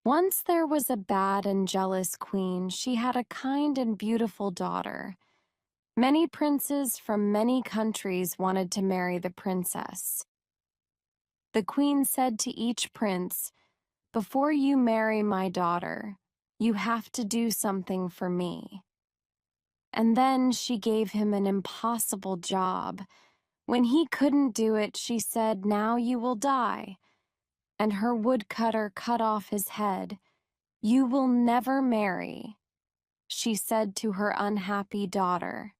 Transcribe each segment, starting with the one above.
Once there was a bad and jealous queen. She had a kind and beautiful daughter. Many princes from many countries wanted to marry the princess. The queen said to each prince, "Before you marry my daughter, you have to do something for me." And then she gave him an impossible job. When he couldn't do it, she said, "Now you will die." And her woodcutter cut off his head. "You will never marry," she said to her unhappy daughter,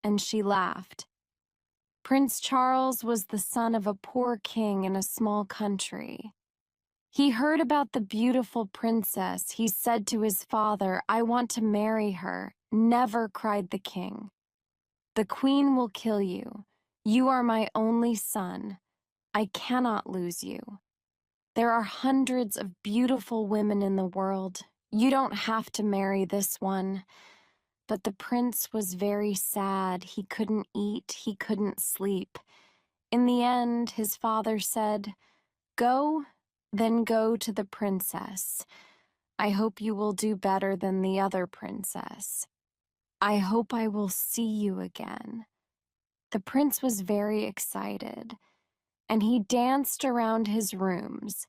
and she laughed. Prince Charles was the son of a poor king in a small country. He heard about the beautiful princess. He said to his father, "I want to marry her." "Never," cried the king. "The queen will kill you. You are my only son. I cannot lose you. There are hundreds of beautiful women in the world. You don't have to marry this one." But the prince was very sad. He couldn't eat, he couldn't sleep. In the end, his father said, "Go, then go to the princess. I hope you will do better than the other princess. I hope I will see you again." The prince was very excited, and he danced around his rooms.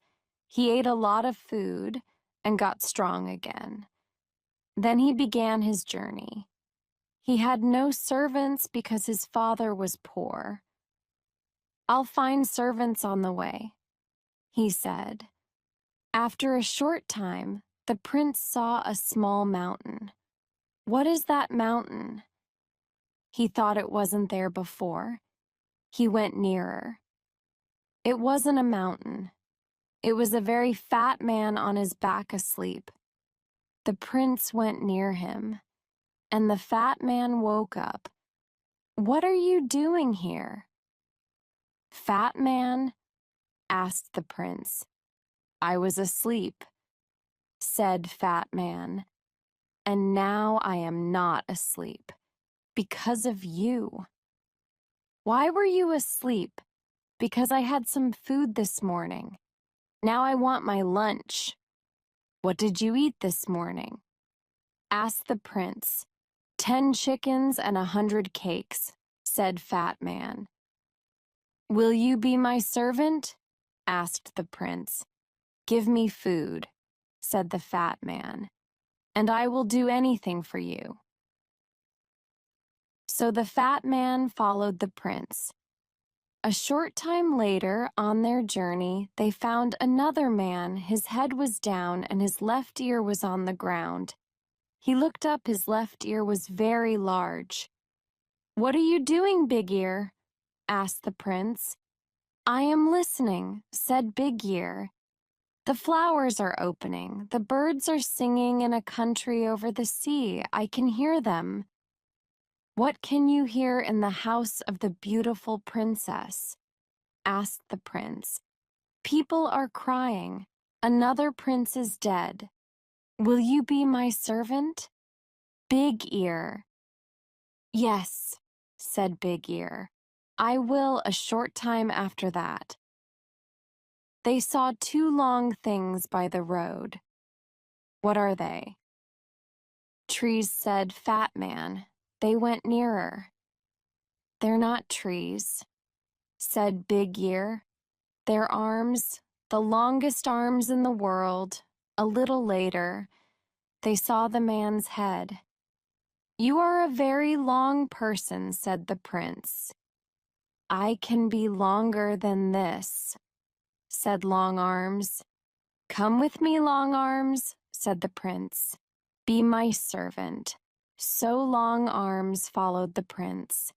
He ate a lot of food and got strong again. Then he began his journey. He had no servants because his father was poor. "I'll find servants on the way," he said. After a short time, the prince saw a small mountain. "What is that mountain?" He thought it wasn't there before. He went nearer. It wasn't a mountain. It was a very fat man on his back asleep. The prince went near him, and the fat man woke up. "What are you doing here?" "Fat man?" asked the prince. "I was asleep," said Fat Man, "and now I am not asleep, because of you." "Why were you asleep?" "Because I had some food this morning. Now I want my lunch." "What did you eat this morning?" asked the prince. 10 chickens and 100 cakes," said Fat Man. "Will you be my servant?" asked the prince. "Give me food," said the fat man, "and I will do anything for you." So the fat man followed the prince. A short time later, on their journey, they found another man. His head was down and his left ear was on the ground. He looked up. His left ear was very large. "What are you doing, Big Ear?" asked the prince. "I am listening," said Big Ear. "The flowers are opening. The birds are singing in a country over the sea. I can hear them." "What can you hear in the house of the beautiful princess?" asked the prince. "People are crying. Another prince is dead. Will you be my servant?" Big Ear. "Yes," said Big Ear. "I will a short time after that." They saw 2 long things by the road. "What are they?" Trees, said Fat Man. They went nearer. "They're not trees," said Big Ear. "They're arms, the longest arms in the world." A little later, they saw the man's head. "You are a very long person," said the prince. "I can be longer than this," said Long Arms. "Come with me, Long Arms," said the prince. "Be my servant." So Long Arms followed the prince.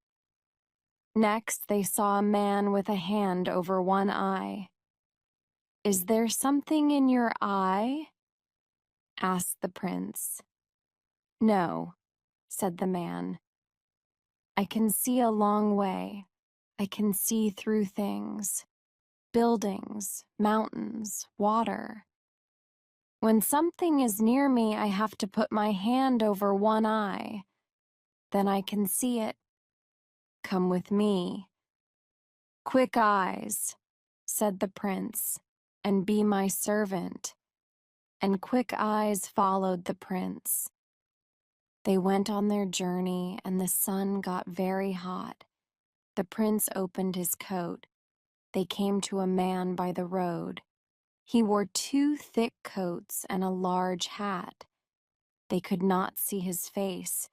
Next, they saw a man with a hand over one eye. "Is there something in your eye?" asked the prince. "No," said the man. "I can see a long way. I can see through things. Buildings, mountains, water. When something is near me, I have to put my hand over one eye. Then I can see it. Come with me." "Quick eyes," said the prince, "and be my servant." and quick eyes followed the prince. They went on their journey, and the sun got very hot. The prince opened his coat. They came to a man by the road. He wore 2 thick coats and a large hat. They could not see his face.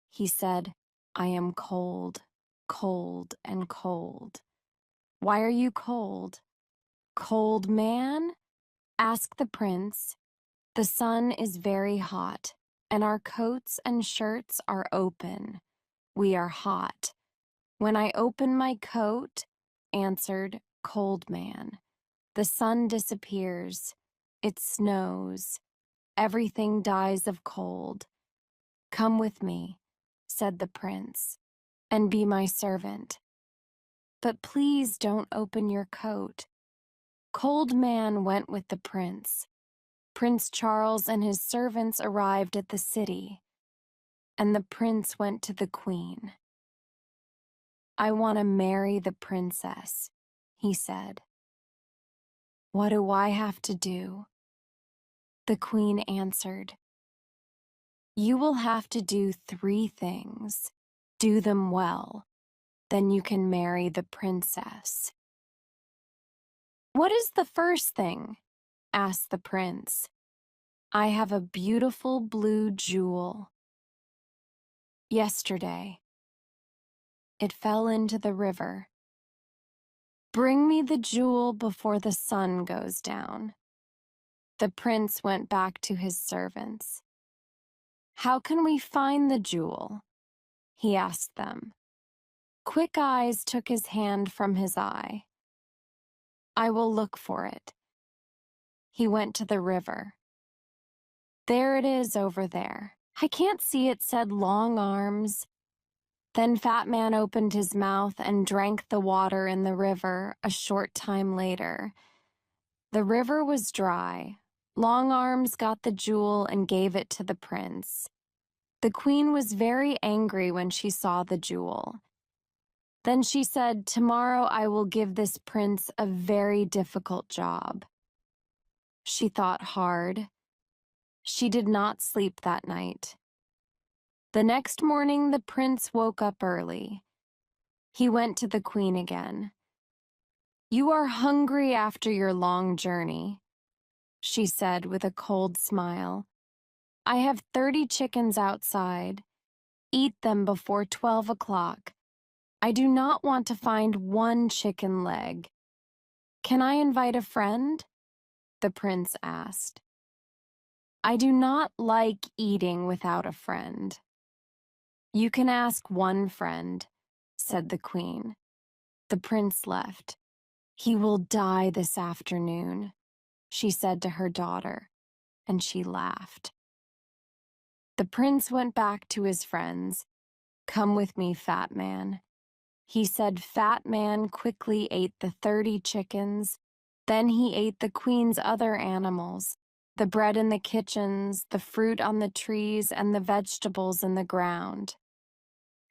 He said, "I am cold, cold, and cold." "Why are you cold?" "Cold man?" asked the prince. "The sun is very hot, and our coats and shirts are open. We are hot." "When I open my coat," answered Cold Man, "the sun disappears. It snows. Everything dies of cold." "Come with me," said the prince, "and be my servant. But please don't open your coat." Cold Man went with the prince. Prince Charles and his servants arrived at the city, and the prince went to the queen. "I want to marry the princess," he said. "What do I have to do?" The queen answered, "You will have to do 3 things. Do them well. Then you can marry the princess." "What is the first thing?" asked the prince. "I have a beautiful blue jewel. Yesterday, it fell into the river. Bring me the jewel before the sun goes down." The prince went back to his servants. "How can we find the jewel?" he asked them. Quick Eyes took his hand from his eye. "I will look for it." He went to the river. "There it is over there." "I can't see it," said Long Arms. Then Fat Man opened his mouth and drank the water in the river a short time later. The river was dry. Long Arms got the jewel and gave it to the prince. The queen was very angry when she saw the jewel. Then she said, "Tomorrow I will give this prince a very difficult job." She thought hard. She did not sleep that night. The next morning, the prince woke up early. He went to the queen again. "You are hungry after your long journey," she said with a cold smile. "I have 30 chickens outside. Eat them before 12 o'clock. I do not want to find 1 chicken leg." "Can I invite a friend?" the prince asked. "I do not like eating without a friend." "You can ask 1 friend," said the queen. The prince left. "He will die this afternoon," she said to her daughter, and she laughed. The prince went back to his friends. "Come with me, Fat Man." He said. Fat Man quickly ate the 30 chickens. Then he ate the queen's other animals, the bread in the kitchens, the fruit on the trees, and the vegetables in the ground.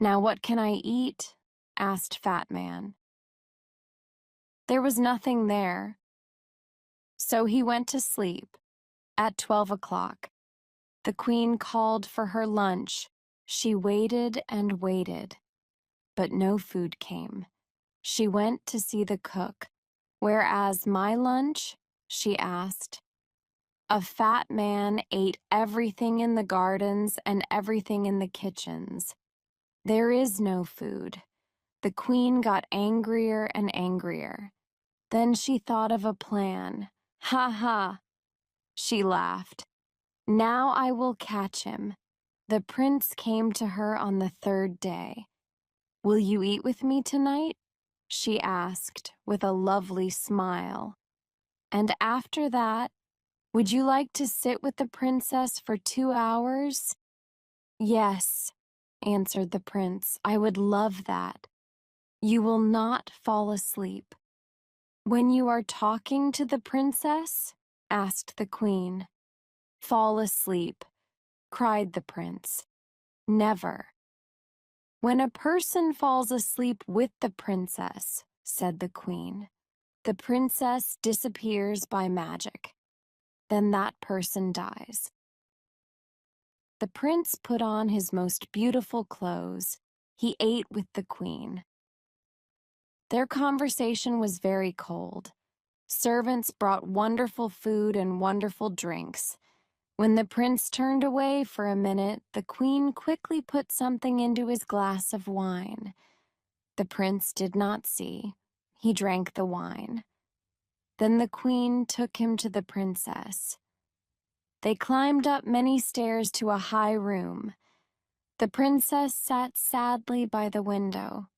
"Now what can I eat?" asked Fat Man. There was nothing there. So he went to sleep. At 12 o'clock, the queen called for her lunch. She waited and waited, but no food came. She went to see the cook. "Whereas my lunch?" she asked. A fat man ate everything in the gardens and everything in the kitchens. There is no food. The queen got angrier and angrier. Then she thought of a plan. "Ha ha!" she laughed. "Now I will catch him." The prince came to her on the 3rd day. "Will you eat with me tonight?" she asked with a lovely smile. "And after that, would you like to sit with the princess for 2 hours?" "Yes," answered the prince. "I would love that." "You will not fall asleep." "When you are talking to the princess?" asked the queen. "Fall asleep," cried the prince. "Never." "When a person falls asleep with the princess," said the queen, "the princess disappears by magic." then that person dies. The prince put on his most beautiful clothes. He ate with the queen. Their conversation was very cold. Servants brought wonderful food and wonderful drinks. When the prince turned away for a minute, the queen quickly put something into his glass of wine. The prince did not see. He drank the wine. Then the queen took him to the princess. They climbed up many stairs to a high room. The princess sat sadly by the window.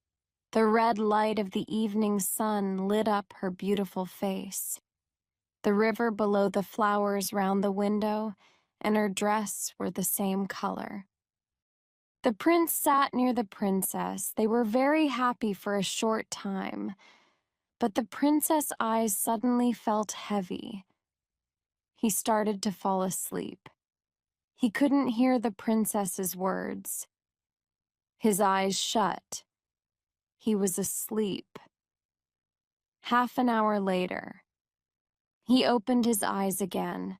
The red light of the evening sun lit up her beautiful face. The river below the flowers round the window and her dress were the same color. The prince sat near the princess. They were very happy for a short time, but the prince's eyes suddenly felt heavy. He started to fall asleep. He couldn't hear the princess's words. His eyes shut. He was asleep. Half an hour later, he opened his eyes again.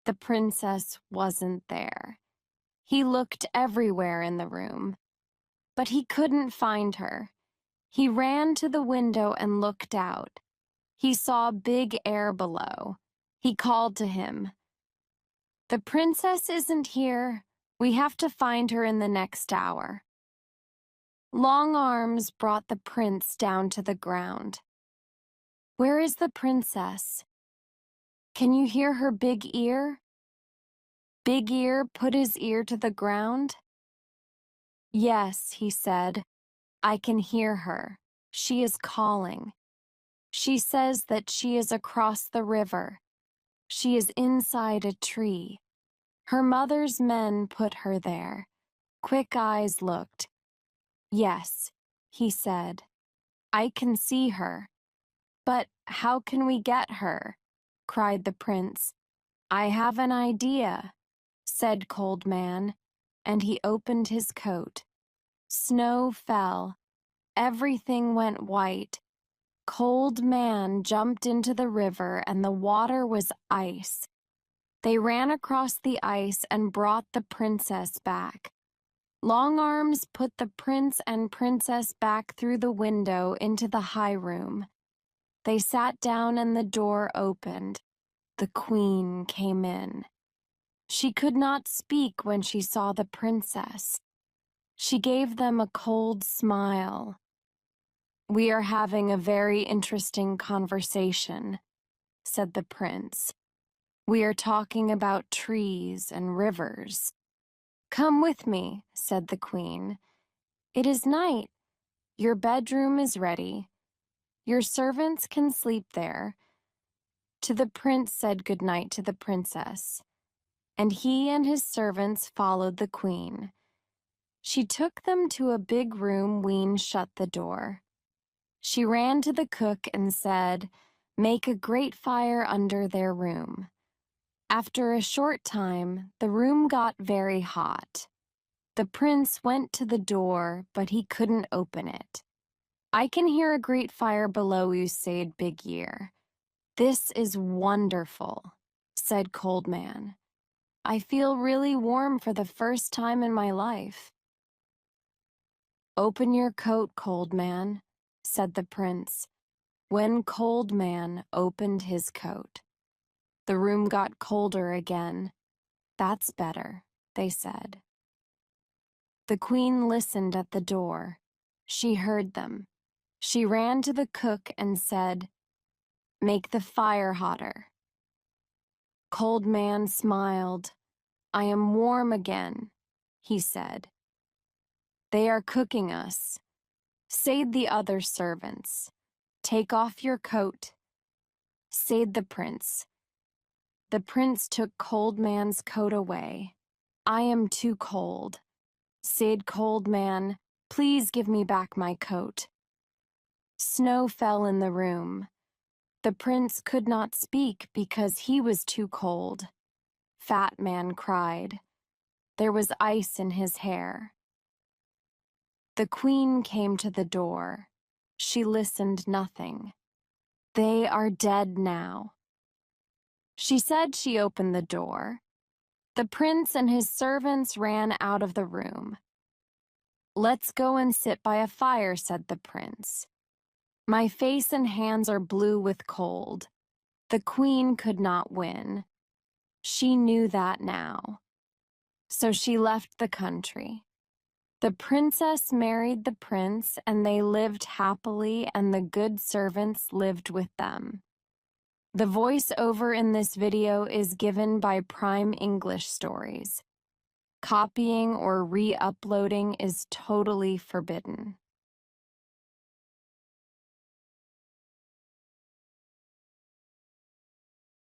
The princess wasn't there. He looked everywhere in the room, but he couldn't find her. He ran to the window and looked out. He saw big air below. He called to him. "The princess isn't here. We have to find her in the next hour." Long Arms brought the prince down to the ground. "Where is the princess? Can you hear her big ear?" Big Ear put his ear to the ground. "Yes," he said, "I can hear her. She is calling. She says that she is across the river. She is inside a tree. Her mother's men put her there." Quick Eyes looked. "Yes," he said, "I can see her. But how can we get her?" cried the prince. "I have an idea," said Cold Man, and he opened his coat. Snow fell. Everything went white. Cold Man jumped into the river, and the water was ice. They ran across the ice and brought the princess back. Long Arms put the prince and princess back through the window into the high room. They sat down and the door opened. The queen came in. She could not speak when she saw the princess. She gave them a cold smile. "We are having a very interesting conversation," said the prince. "We are talking about trees and rivers." "Come with me," said the queen. "It is night. Your bedroom is ready. Your servants can sleep there." To the prince said good night to the princess, and he and his servants followed the queen. She took them to a big room. Ween shut the door. She ran to the cook and said, "Make a great fire under their room." After a short time, the room got very hot. The prince went to the door, but he couldn't open it. "I can hear a great fire below you," said Big Ear. "This is wonderful," said Cold Man. "I feel really warm for the first time in my life." "Open your coat, Cold Man," said the prince. When Cold Man opened his coat, the room got colder again. "That's better," they said. The queen listened at the door. She heard them. She ran to the cook and said, "Make the fire hotter." Cold Man smiled. "I am warm again," he said. "They are cooking us," said the other servants. "Take off your coat," said the prince. The prince took Cold Man's coat away. "I am too cold," said Cold Man. "Please give me back my coat." Snow fell in the room. The prince could not speak because he was too cold. Fat Man cried. There was ice in his hair. The queen came to the door. She listened nothing. "They are dead now." She said she opened the door. The prince and his servants ran out of the room. "Let's go and sit by a fire," said the prince. "My face and hands are blue with cold." The queen could not win. She knew that now. So she left the country. The princess married the prince, and they lived happily, and the good servants lived with them. The voiceover in this video is given by Prime English Stories. Copying or re-uploading is totally forbidden.